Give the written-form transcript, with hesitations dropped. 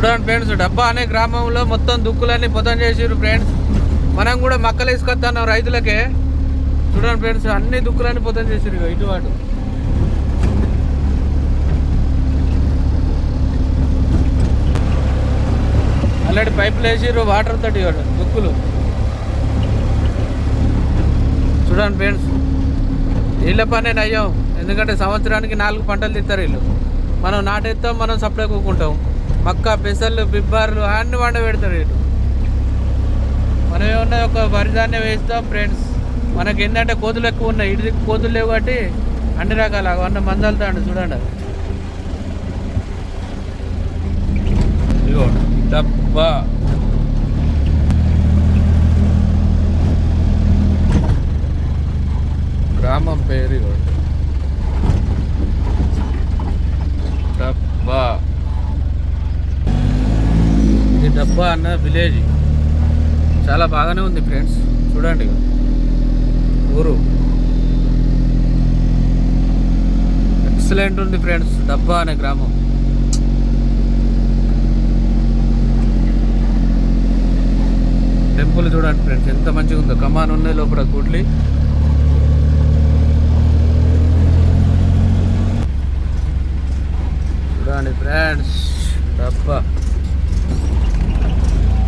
చూడండి ఫ్రెండ్స్, డబ్బా అనే గ్రామంలో మొత్తం దుక్కులన్నీ పొతం చేసిర్రు ఫ్రెండ్స్. మనం కూడా మక్కలు వేసుకొస్తాం రైతులకే. చూడండి ఫ్రెండ్స్, అన్ని దుక్కులన్నీ పొతం చేసిర్రు ఇటు అటు. ఆల్రెడీ పైపులు వేసిర్రు వాటర్ తోటి దుక్కులు. చూడండి ఫ్రెండ్స్, వీళ్ళ పనే నయ్యం. ఎందుకంటే సంవత్సరానికి 4 పంటలు తిత్తారు వీళ్ళు. మనం నాటేస్తాం, మనం సప్లై కూకుంటాం. మక్క, పెసర్లు, బిబ్బార్లు అన్ని వండ పెడతారు వీళ్ళు. మనం ఏమన్నా ఒక వరిధాన్యం వేస్తాం ఫ్రెండ్స్. మనకి ఏంటంటే కోతులు ఎక్కువ ఉన్నాయి, ఇటు కోతులు లేవు కాబట్టి అన్ని రకాల అన్న మందాలతో అండి. చూడండి ఇదిగో డబ్బా. గ్రామం పేరు డబ్బా. ఇది డబ్బా అన్న విలేజ్. చాలా బాగానే ఉంది ఫ్రెండ్స్. చూడండి ఊరు ఎక్సలెంట్ ఉంది ఫ్రెండ్స్. డబ్బా అనే గ్రామం. టెంపుల్ చూడండి ఫ్రెండ్స్, ఎంత మంచిగా ఉందో. కమాన్ ఉన్నాయి లోపల గుడ్లి.